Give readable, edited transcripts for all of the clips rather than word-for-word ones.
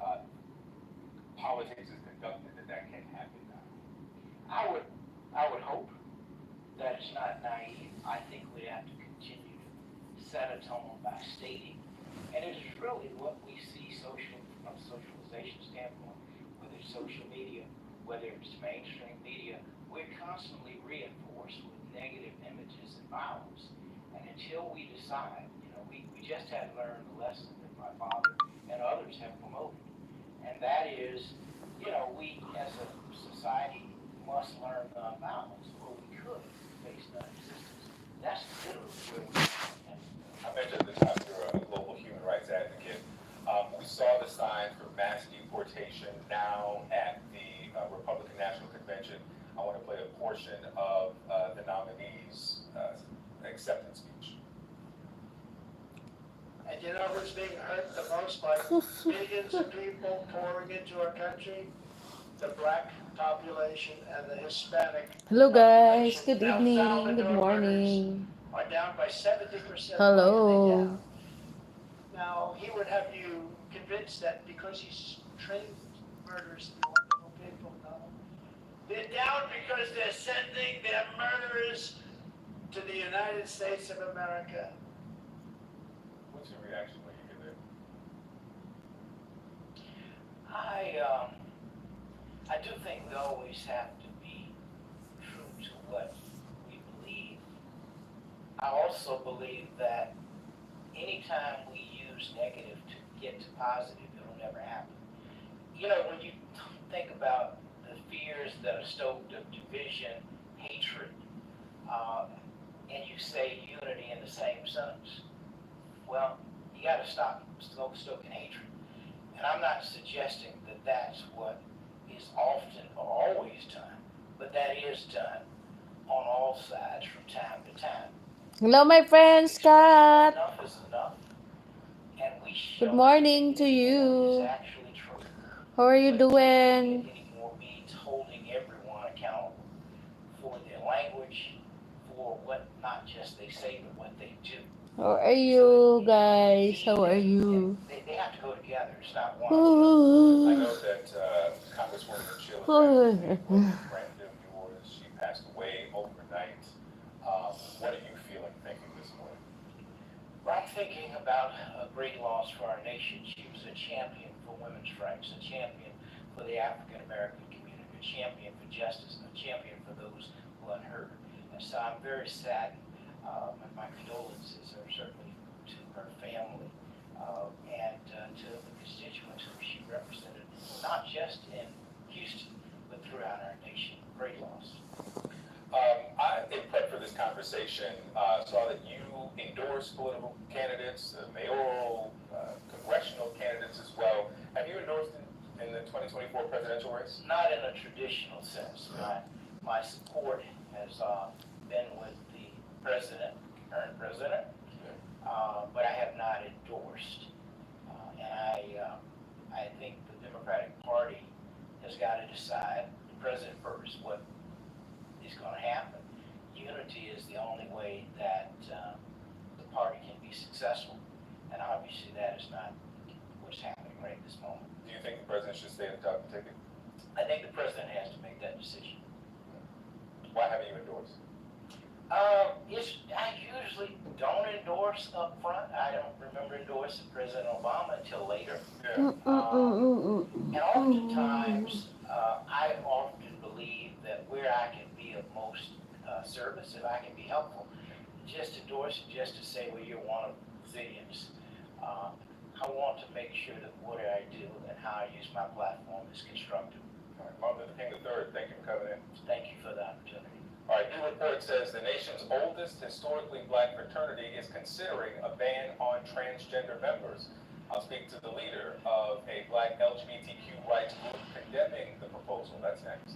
uh, politics is conducted, that can happen now. I would, I would hope that it's not naive. I think we have to continue to set a tone by stating, and it is really what we see from a socialization standpoint, whether it's social media, whether it's mainstream media, we're constantly reinforced with negative images and violence. And until we decide, we just had learned the lesson that my father and others have promoted, and that is, we as a society must learn nonviolence, or we could face non-existence. That's literally where we are. I mentioned at the time you're a global human rights advocate. We saw the signs for mass deportation now at the Republican National Convention. I want to play a portion of the nominee's acceptance speech. And you know who's being hurt the most by millions of people pouring into our country? The black population and the Hispanic Hello guys, population. good El evening, good Salvador murders morning. are down by 70%. Hello. Now, he would have you convinced that because he's trained murderers and wonderful people, no. They're down because they're sending their murderers to the United States of America. What's your reaction when you hear that? I do think we always have to be true to what we believe. I also believe that anytime we use negative to get to positive, it'll never happen. When you think about the fears that are stoked of division, hatred, and you say unity in the same sentence, well, you got to stop stoking hatred. And I'm not suggesting that that's what is often or always done, but that is done on all sides from time to time. Hello my friend Scott. Enough is enough. And we Good morning to is you. actually true. How are you But doing? anymore means holding everyone accountable for their language, for what not just they say, but what they do. How are you guys? How are you? They have to go together. It's not one. I know that Congresswoman Sheila Brandon York, she passed away overnight. What are you feeling, thinking this morning? Well, I'm thinking about a great loss for our nation. She was a champion for women's rights, a champion for the African American community, a champion for justice, a champion for those who are unheard. And so I'm very saddened. And my condolences are certainly to her family and to the constituents who she represented, not just in Houston, but throughout our nation. Great loss. I, in prep for this conversation, saw that you endorse political candidates, mayoral, congressional candidates as well. Have you endorsed in the 2024 presidential race? Not in a traditional sense. My support has been with the current president, but I have not endorsed. I think the Democratic Party has got to decide, the president first, what is going to happen. Unity is the only way that the party can be successful, and obviously that is not what's happening right this moment. Do you think the president should stay at the top of the ticket? I think the president has to make that decision. Why haven't you endorsed? I usually don't endorse up front. I don't remember endorsing President Obama until later. Yeah. And oftentimes, I often believe that where I can be of most service, if I can be helpful, just endorse it just to say, well, you're one of zillions. I want to make sure that what I do and how I use my platform is constructive. All right, Martin Luther King III, thank you for coming in. Thank you for the opportunity. All right, new report says the nation's oldest historically black fraternity is considering a ban on transgender members. I'll speak to the leader of a black LGBTQ rights group condemning the proposal. That's next.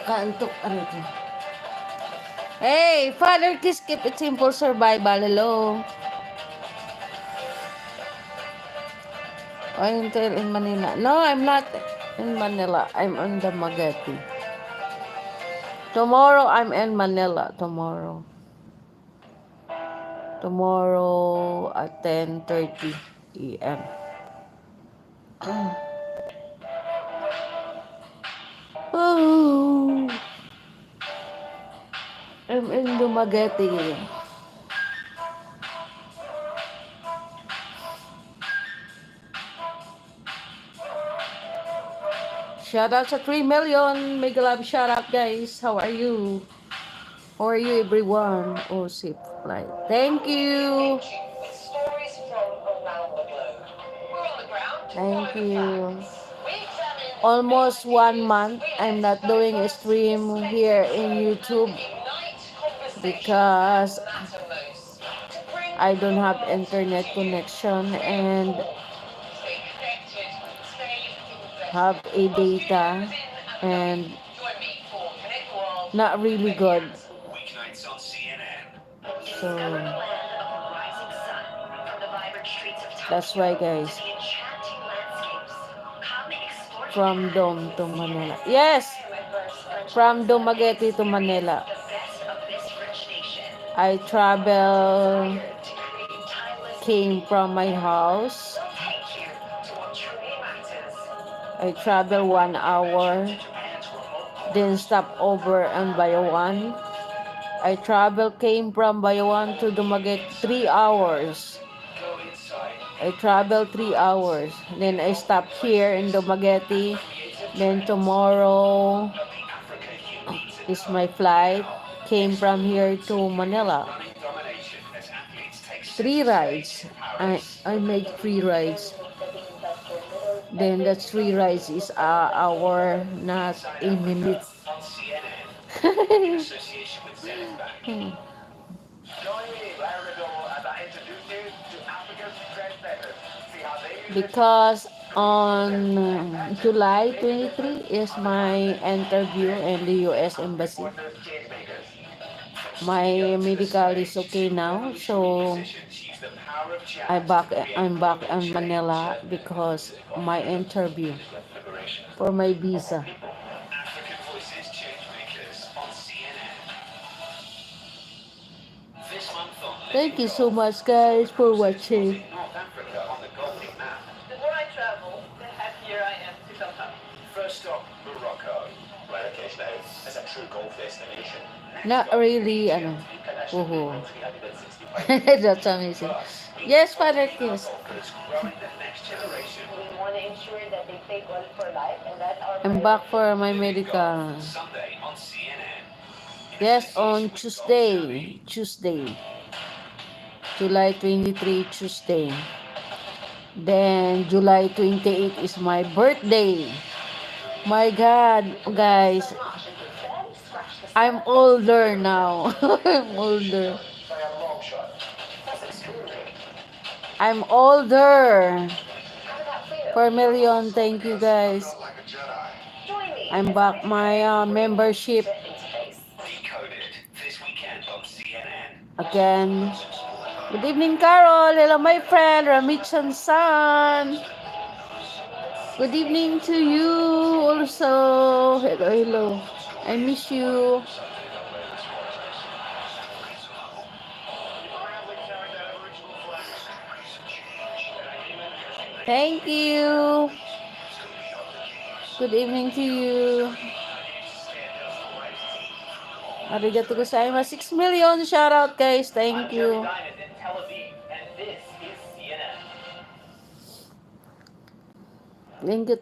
Kaantok ano ito? Hey, Father Kiss, keep it simple survival. Hello. Until in Manila. No, I'm not in Manila. I'm on the Magati. Tomorrow, I'm in Manila. Tomorrow at 10:30 a.m. Oh, I'm in Dumaguete. Shout out sa 3 million. Mega love shout out, guys. How are you? How are you, everyone? Oh, safe flight. Thank you. With stories from around the globe. We're on the ground to Thank follow the you. facts. We examine Almost the 1 ideas, month we I'm let not doing a diverse stream here in perspectives YouTube and ignite conversations because that matter most. To bring I don't the have world internet to you. connection We're and informed. Stay connected, stay have invested. a Our studios data in Abu and Dhabi. Join me for Connect the World. not really with good. Yaz. Weeknights on CNN. So Discover the land of the rising sun. From the vibrant streets of Tokyo that's why, to guys, the enchanting landscapes. Come explore from Japan Dome in to CNN. Manila. Yes, from Dumaguete to Manila. The best of this rich nation. I travel, Inspired to create timeless came from my house. We'll take you to what truly matters. I travel 1 hour, then stop over in Bayawan. I travel came from Bayawan to Dumaguete 3 hours. Go inside. I travel 3 hours. Then I stop here in Dumaguete. Then tomorrow Of the Africa you need to is know. my flight. Came from here to Manila. Running domination as athletes take 3 rides. I made 3 rides. Then that 3 rides is an hour, not a minute. on CNN in association with Zenith Bank. Join me, Larry Riddle, as I introduce you to Africa's trendsetters. See how they use Because on July 23 is my interview in the US Embassy. for those change makers. My medical is okay now, so Musicians use the power of jazz I'm back in Manila because my interview liberation. for my visa. African Voices Changemakers on CNN. This month on Thank you so much, guys, for watching. North Africa on the golden map. The more I travel, the happier I am to come home. First stop, Morocco. Right, okay, so as a true golf destination. Not really, ano. Woohoo. 365 That's amazing. Yes, Father Kiss. Golfers growing the next generation. We want to ensure that they play golf for life, and that's our I'm back for my medical. Sunday on CNN. Yes, on Tuesday, July 23, Tuesday. Then July 28 is my birthday. My God, guys, I'm older now. I'm older. By a long shot. That's extraordinary. I'm older. How did that feel? 4 million, thank you, guys. Like a Jedi. Join me. I'm back my membership Decoded this weekend on CNN. again. Good evening, Carol. Hello, my friend, Ramichan San. Good evening to you also. Hello, hello. I miss you. Thank you. Good evening to you. Arigato gozaimasu. 6 million. Shout out, guys. Thank you. Diamond in Tel Aviv, and this is CNN.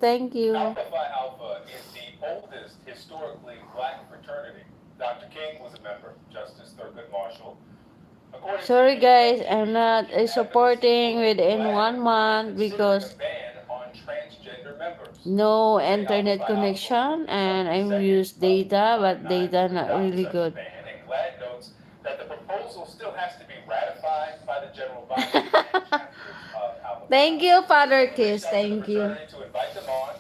Thank you. Alpha Phi Alpha is the oldest historically black fraternity. Dr. King was a member, Justice Thurgood Marshall. According to Sorry, the guys. USC, I'm not supporting within 1 month because a ban on transgender members. no internet connection and I use data, but data not really good. And GLAAD notes that the proposal still has to be ratified by the general body. and chapters of Alpha Phi Thank Alpha. you, Father Kiss. Reached out to the Thank you. fraternity to invite them on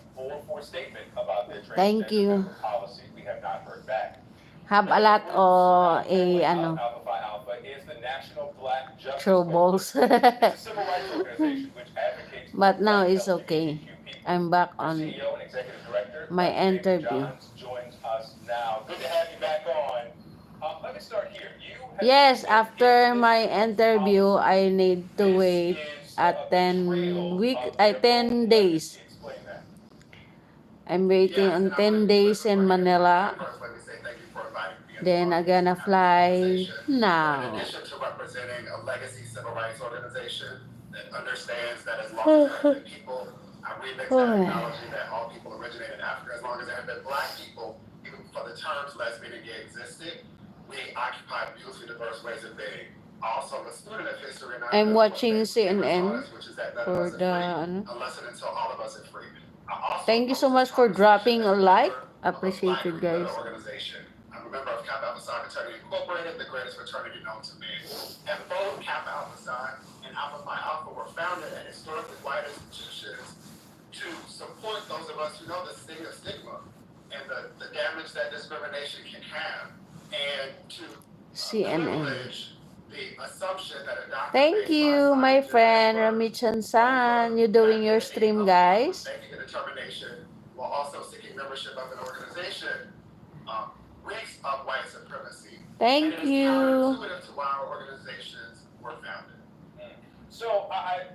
for a statement about their Thank transgender you. member policy. We have not heard back. Have a lot of Alpha Phi Alpha is the National Black Black Justice throw balls. Coalition. It's a civil rights organization which advocates for But now white it's okay. LGBTQ people. I'm back Their on CEO and executive director, my Dr. David interview. Johns, joins us now. Good to have you back on. Let me start here. You have Yes, been after in my this interview, policy. I need to This wait is at a 10 betrayal week, of their 10 own days. legacy. Explain that. I'm waiting on 10 days in Manila. Then I'm gonna fly now. In addition to representing a legacy civil rights organization that understands that as long as there have been people, I remix that acknowledging that all people originate in Africa, as long as there have been Black people, even before the terms lesbian and gay existed, we occupy beautifully diverse ways of being. Also, I'm a student of history, and I'm watching CNN which is that none for of us the. are free unless and until all of us are free. Thank you so much for dropping a like. Appreciate it, guys. I'm a member of Kappa Alpha Psi Fraternity Incorporated, the greatest fraternity known to me. And both Kappa Alpha Psi and Alpha Phi Alpha were founded at historically white institutions to support those of us who know the sting of stigma and the damage that discrimination can have, and to CNN. privilege the assumption that a doctor Thank you, my friend Ramichan San. You doing your stream, guys? making a determination while also seeking membership of an organization reeks of white supremacy. Thank you. Counterintuitive to why our organizations were founded. So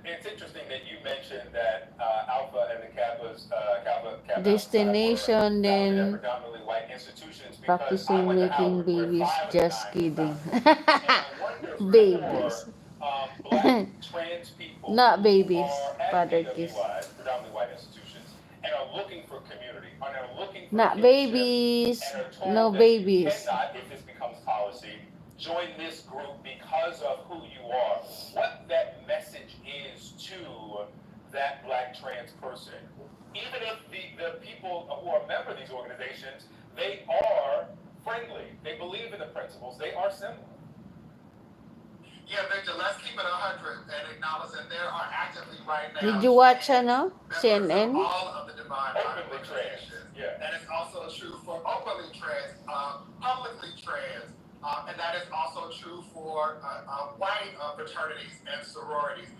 it's interesting that you mentioned that Alpha and the Kappa's Kappa Destination, then predominantly white institutions because I practicing went to making Howard, where babies. 5 of the Just 9 kidding. And I wonder Babies. for Black trans people Not who babies, are at father kiss. PWIs, predominantly white institutions, and are looking for community, and are looking for Not kinship, babies. and are told No that babies. you cannot, if this becomes policy, join this group because of who you are. What that message is to that Black trans person, even if the people who are members of these organizations, they are friendly, they believe in the principles, they are similar. Yeah, Victor, let's keep it 100 and acknowledge that there are actively right now. Did you watch ano? members CNN? of all of the divine openly trans. Yeah. That is also true for openly trans, publicly trans, and that is also true for white fraternities and sororities.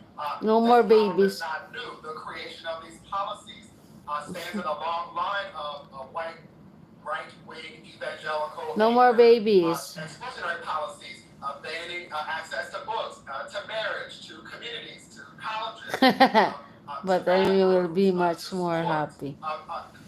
No more this power babies. is not new. The creation of these policies stands in a long line of white, right-wing, evangelical, No more babies. exclusionary policies, banning access to books, to marriage, to communities, to colleges. But then we will be much more happy.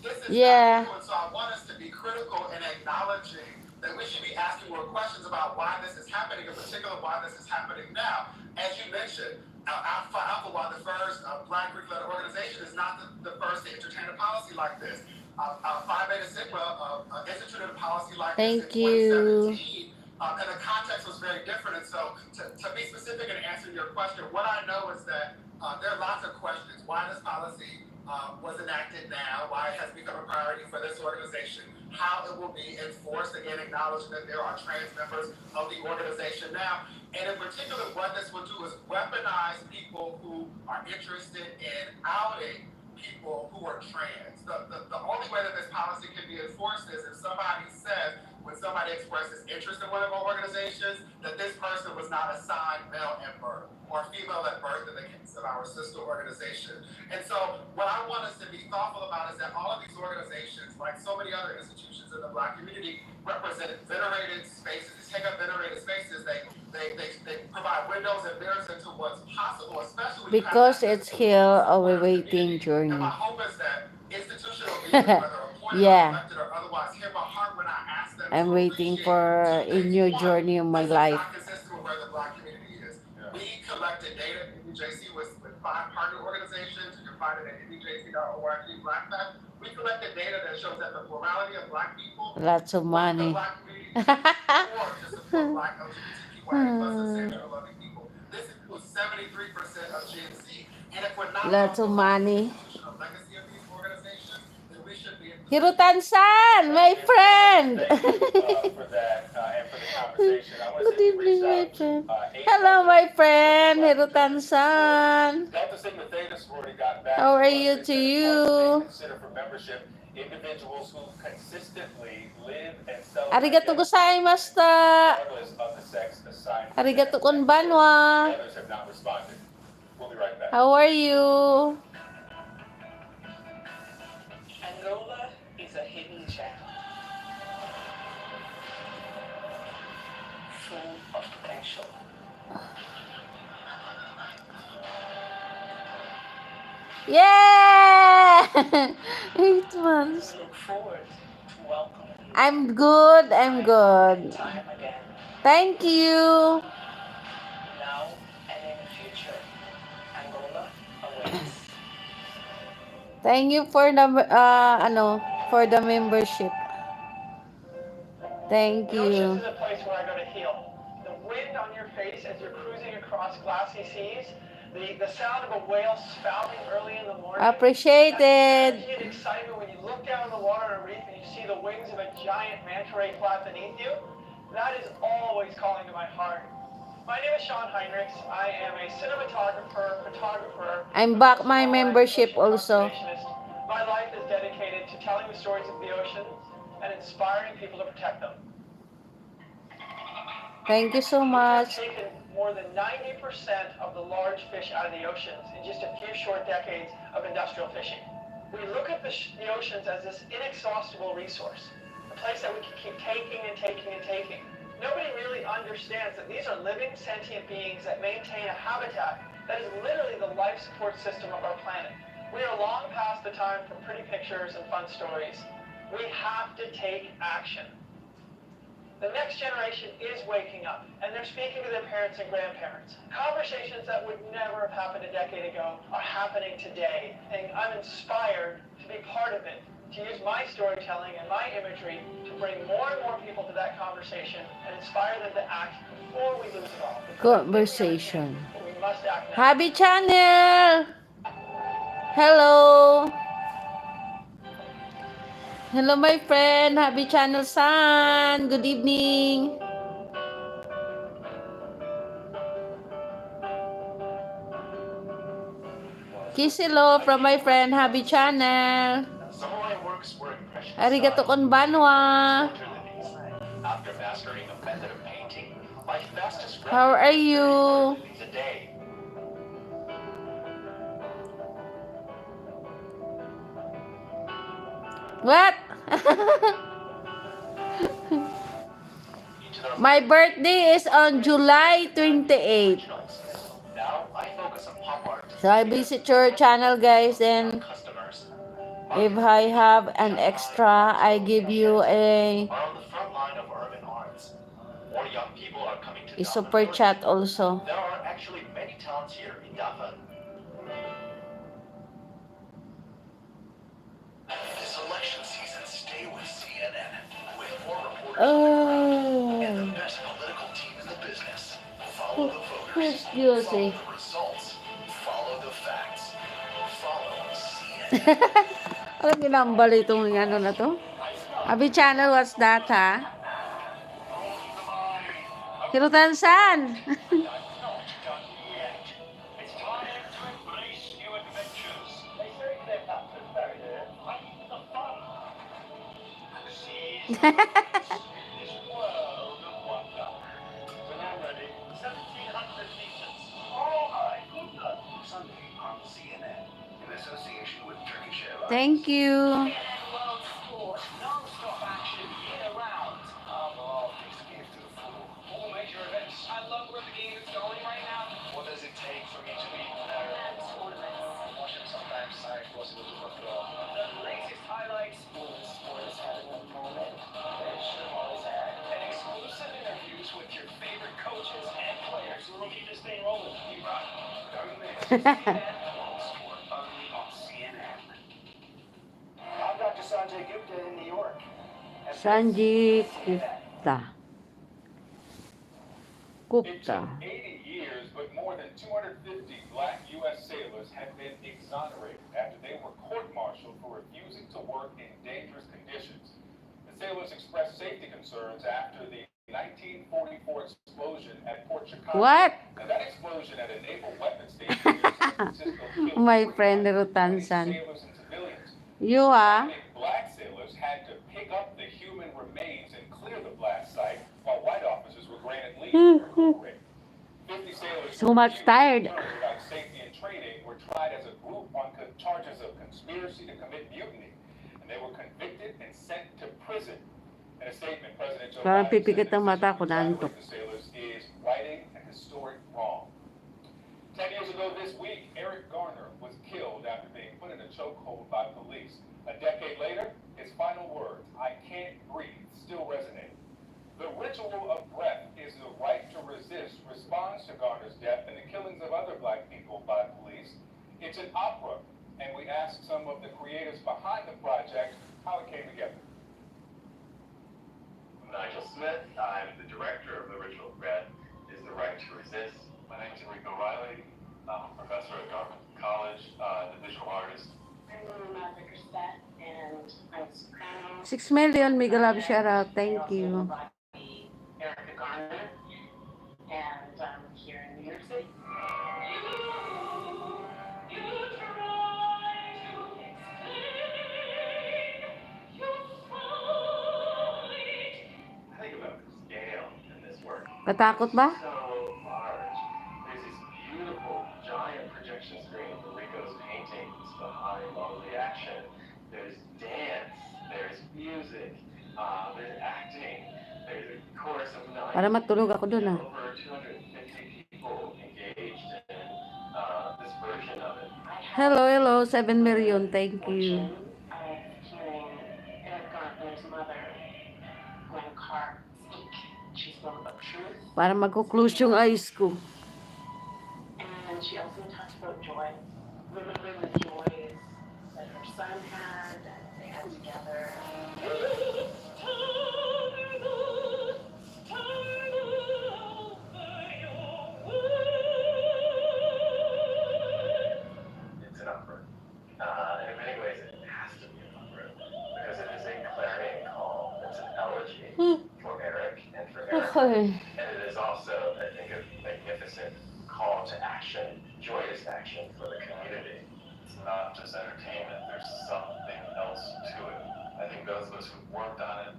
This is Yeah. not new, and so I want us to be critical in acknowledging that we should be asking more questions about why this is happening, in particular why this is happening now. As you mentioned, Alpha Alpha, while the first Black Greek-led organization, is not the first to entertain a policy like this. Phi Beta Sigma instituted a policy like Thank this in you. 2017. And the context was very different. And so, to be specific and answer your question, what I know is that there are lots of questions. Why this policy was enacted now, why it has become a priority for this organization, how it will be enforced, again, acknowledging that there are trans members of the organization now. And in particular, what this will do is weaponize people who are interested in outing people who are trans. The only way that this policy can be enforced is if somebody says, when somebody expresses interest in one of our organizations, that this person was not assigned male at birth or female at birth in the case of our sister organization. And so what I want us to be thoughtful about is that all of these organizations, like so many other institutions in the Black community, represent venerated spaces. They take up venerated spaces. They provide windows and mirrors into what's possible, especially Because it's here our waiting journey. And my hope is that institutional leaders, whether appointed Yeah. or elected or otherwise, hear my heart when I ask them I'm to waiting appreciate for two a things. new One, journey of my this is life. not consistent with where the Black community is. We collected data at NBJC with 5 partner organizations. You can find it at nbjc.org Black Fact. We collected data that shows that the plurality of Black people Lots of want the money. Black community or to support Black LGBTQIA plus and loving people. This includes 73% of Gen Z. And if we're not Lots of money. institutional legacy of these organizations, then we should be Hirutan-san, my friend. Thank you for that and for the conversation. I want to Good say we evening, reached my out to, friend. 8 Hello, others. my friend Hirutan-san. Delta Sigma Theta sorority got back How to are us you and to said it's you? hard to consider for membership Individuals who consistently live and celebrate Arigato gozaimashita. regardless of the sex assigned. to them. Arigato konbanwa. Others have not responded. We'll be right back. How are you? Angola is a hidden gem, full of potential. Yeah! 8 months. We look forward to welcoming you I'm good. I'm good. time again, Thank you. now and in the future. Angola awaits. Thank you for the for the membership. Thank The oceans you. is a place where I go to heal. The wind on your face as you're cruising across glassy seas, the sound of a whale spouting early in the morning. Appreciated. Energy and excitement when you look down in the water on a reef and you see the wings of a giant manta ray flap beneath you. That is always calling to my heart. My name is Sean Heinrichs. I am a cinematographer, photographer. I'm back my membership also. conservationist. My life is dedicated to telling the stories of the ocean and inspiring people to protect them. Thank you so We've much. taken more than 90% of the large fish out of the oceans in just a few short decades of industrial fishing. We look at the oceans as this inexhaustible resource, a place that we can keep taking and taking and taking. Nobody really understands that these are living sentient beings that maintain a habitat that is literally the life support system of our planet. We are long past the time for pretty pictures and fun stories. We have to take action. The next generation is waking up, and they're speaking to their parents and grandparents. Conversations that would never have happened a decade ago are happening today, and I'm inspired to be part of it, to use my storytelling and my imagery to bring more and more people to that conversation and inspire them to act before we lose it all. Conversation. But we must act now. Happy channel. Hello. Hello, my friend. Happy channel, San. Good evening. Kiss hello from my friend, Happy channel. Some of my works were impressionist Arigato style, konbanwa. After mastering a method of painting, my fastest How are you? is a day. What? Each of them My birthday is on July 28. originals. Now I focus on pop art. So I visit your channel, guys, and Customers if I have an extra, I give you a are on the front line of urban arts. More young people are coming to Dafan super Village. chat also. There are actually many towns here in Dafan. This election season, stay with CNN. With more reporters and Oh, the best political team in the business. Follow the who's voters. Josie? Follow the results. Follow the facts. Follow CNN. Alam ginambal itong ano na to? Happy channel, what's that, ha? Hirutan-san! It's time to embrace new adventures. They say Cleopatra's buried here. Right in the fun. Seize this world of wonder. When I'm ready, 1,700 meters. Oh my goodness. Sunday on CNN in association with Turkish Airlines. Thank you. CNN World Sport, non-stop action year-round. Oh, things to give to the full. All major events. I love where the game is going right now. What does it take for me to be there? Watching sometimes I was able to fulfill. The latest highlights. Sport is having a moment. It sure always has. And exclusive interviews with your favorite coaches and players. We'll keep this thing rolling. You rock. Don't miss. CNN World Sport only on CNN. I'm Dr. Sanjay Gupta in New York. And Sanjay Gupta. It took Gupta. 80 years, but more than 250 black U.S. sailors have been exonerated after they were court-martialed for refusing to work in dangerous conditions. The sailors expressed safety concerns after the 1944 explosion at Port Chicago. What? And that explosion at a naval weapons station near San Francisco killed My 45 friend Hirutan-san. sailors and civilians. You, ah? Black rate. 50 sailors So much tired. about safety and training were tried as a group on charges of conspiracy to commit mutiny, and they were convicted and sent to prison. In a statement, President Joe Parang Biden pipikit said ang the mata decision ko, to naantok. exonerate the sailors is righting a historic wrong. 10 years ago this week, Eric Garner was killed after being put in a chokehold by police. A decade later, his final words, "I can't breathe," still resonate. The ritual of breath is the right to resist response to Garner's death and the killings of other black people by police. It's an opera, and we asked some of the creators behind the project how it came together. Nigel Smith. I'm the director of The Ritual of Breath is the Right to Resist. My name is Enrico Riley. I'm a professor at Dartmouth College, the visual artist. I'm Luna Bickerstedt, and I'm a soprano. 6 million, mega love shout out. Thank you. Erica Garner, and I'm here in New York City. I think about the scale in this work. Katakot ba? So large. There's this beautiful giant projection screen for Rico's paintings behind all the action. There's dance, there's music, there's acting, there's a chorus of 9. Para matulog ako dun ah. Over 250 people engaged in this version of it. Hello, 7 million. Thank you. Of hearing Eric Garner's mother, Gwen Carr, speak. She spoke about truth, Para magkuklose yung eyes ko. and she also talked about joy, remembering the joys that her son had, that they had together. It's an opera. And in many ways, it has to be an opera because it is a clarion call. It's an elegy for Eric and for Eric. Okay. And it is also, I think, a magnificent call to action, joyous action for the community. It's not just entertainment, there's something else to it. I think those of us who've worked on it,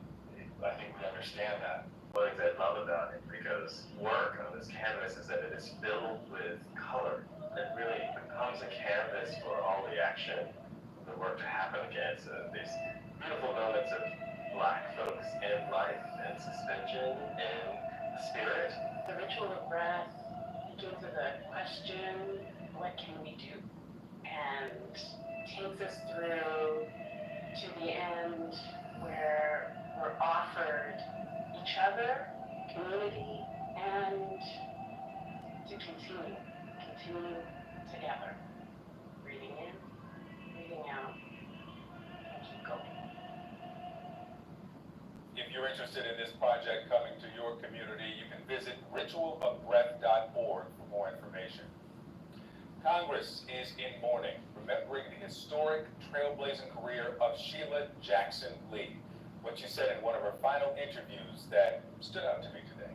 I think we understand that. One of the things I love about Enrico's work on this canvas is that it is filled with color. It really becomes a canvas for all the action of the work to happen again. So these beautiful moments of black folks in life and suspension and spirit. The ritual of breath begins with a question, what can we do? And takes us through to the end where we're offered each other, community, and to continue together. Breathing in, breathing out, and keep going. If you're interested in this project coming to your community, you can visit ritualofbreath.org for more information. Congress is in mourning, remembering the historic, trailblazing career of Sheila Jackson Lee. What she said in one of her final interviews that stood out to me today.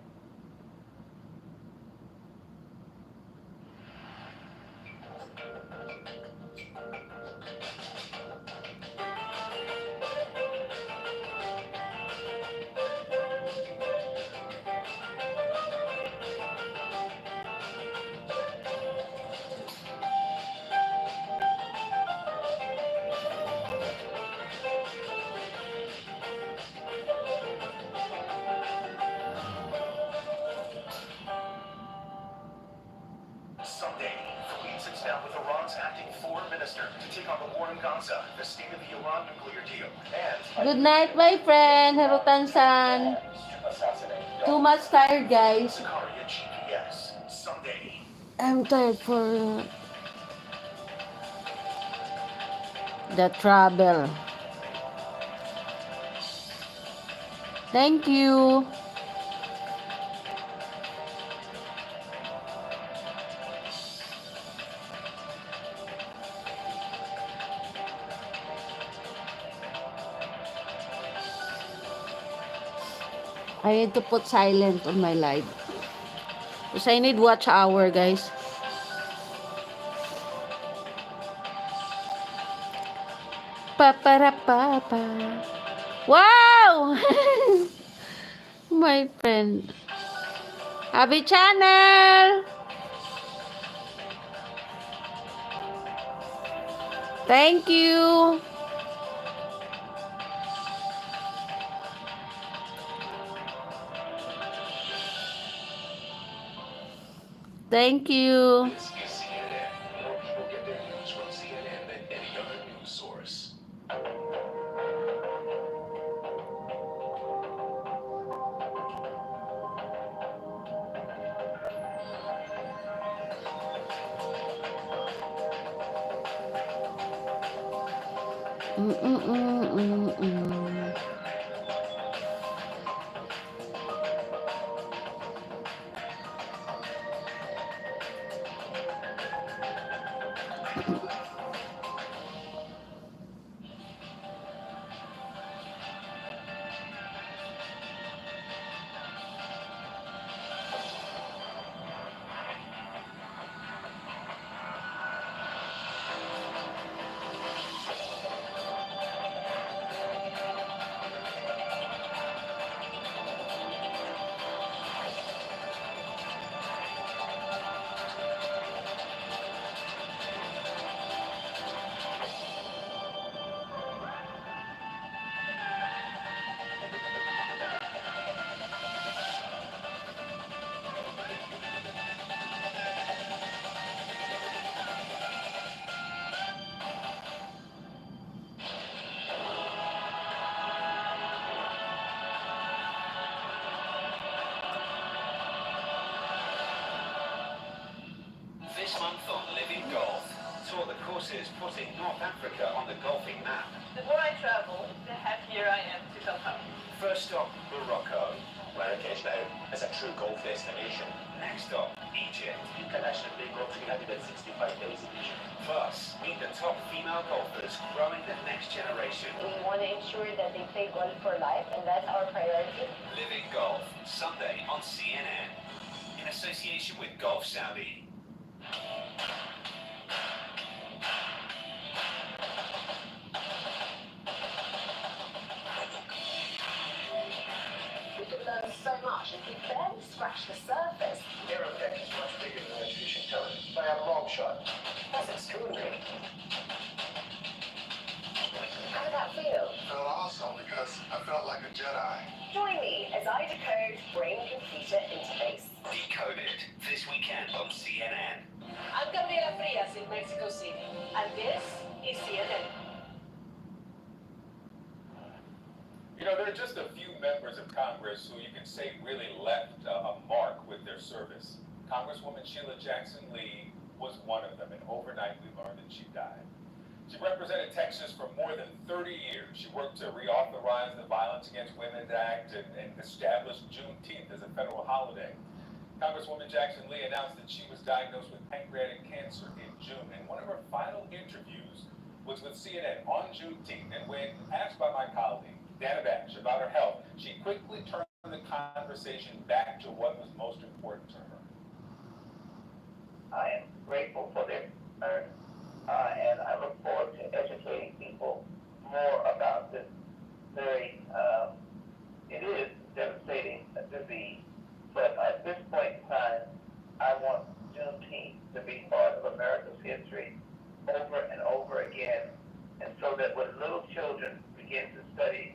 Someday, the lead sits down with Iran's acting foreign minister to take on the war in Gaza, the state of the Iran nuclear deal, and Good night, my friend. Hello, Tansan. Too much tired, guys. Sicaria GPS. Someday. I'm tired for the travel. Thank you. I need to put silent on my live. Because I need watch hour, guys. Paparapapa. Wow! My friend. Happy channel! Thank you! Thank you! This is CNN. More people get their news from CNN than any other news source. Mm-mm-mm-mm-mm. This month on Living Golf, tour the courses putting North Africa on the golfing map. The more I travel, the happier I am to come home. First stop, Morocco. Marrakesh now is a true golf destination. Next stop, Egypt. International Play Golf 365 days in Egypt. Plus, meet the top female golfers growing the next generation. We want to ensure that they play golf for life, and that's our priority. Living Golf, Sunday on CNN. In association with Golf Saudi. We could learn so much if we barely scratch the surface. Aerotech is much bigger than artificial intelligence by a long shot. That's extraordinary. How did that feel? Felt awesome because I felt like a Jedi. Join me as I decode brain-computer interface. Decoded, this weekend on CNN. I'm Gabriela Frias in Mexico City, and this is CNN. You know, there are just a few members of Congress who you can say really left a mark with their service. Congresswoman Sheila Jackson Lee was one of them, and overnight we learned that she died. She represented Texas for more than 30 years. She worked to reauthorize the Violence Against Women Act and establish Juneteenth as a federal holiday. Congresswoman Jackson Lee announced that she was diagnosed with pancreatic cancer in June, and one of her final interviews was with CNN on Juneteenth. And when asked by my colleague, Dana Bash, about her health, she quickly turned the conversation back to what was most important to her. I am grateful for their concern, and I look forward to educating people more about this very, it is devastating disease, but at this point in time, I want Juneteenth to be part of America's history over and over again, and so that when little children begin to study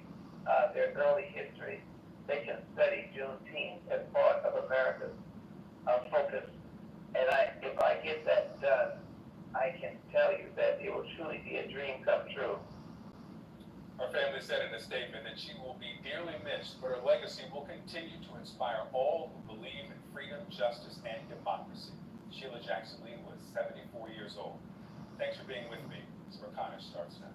their early history, they can study Juneteenth as part of America's focus. And if I get that done, I can tell you that it will truly be a dream come true. Her family said in a statement that she will be dearly missed, but her legacy will continue to inspire all who believe in freedom, justice, and democracy. Sheila Jackson Lee was 74 years old. Thanks for being with me. Smerconish starts now.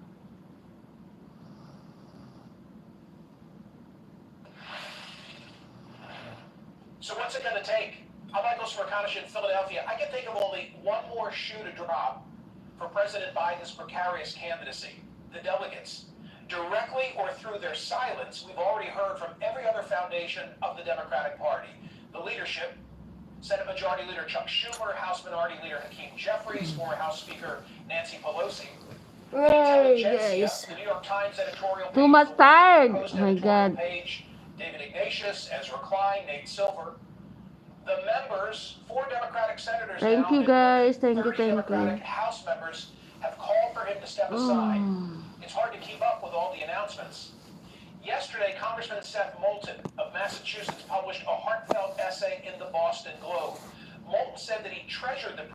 So what's it going to take? I'm Michael Smerconish in Philadelphia. I can think of only one more shoe to drop for President Biden's precarious candidacy. The delegates. Directly or through their silence, we've already heard from every other foundation of the Democratic Party. The leadership, Senate Majority Leader Chuck Schumer, House Minority Leader Hakeem Jeffries, former House Speaker Nancy Pelosi. Hey Intelligentsia, guys, the New York Times editorial too page, much the tired. Post Oh my editorial god. page, David Ignatius, Ezra Klein, Nate Silver. The members, 4 Democratic senators Thank now, you, and guys. Thank you, 30 thank Democratic you. House members have called for him to step aside. Oh. It's hard to keep up with all the announcements. Yesterday, Congressman Seth Moulton of Massachusetts published a heartfelt essay in the Boston Globe. Moulton said that he treasured the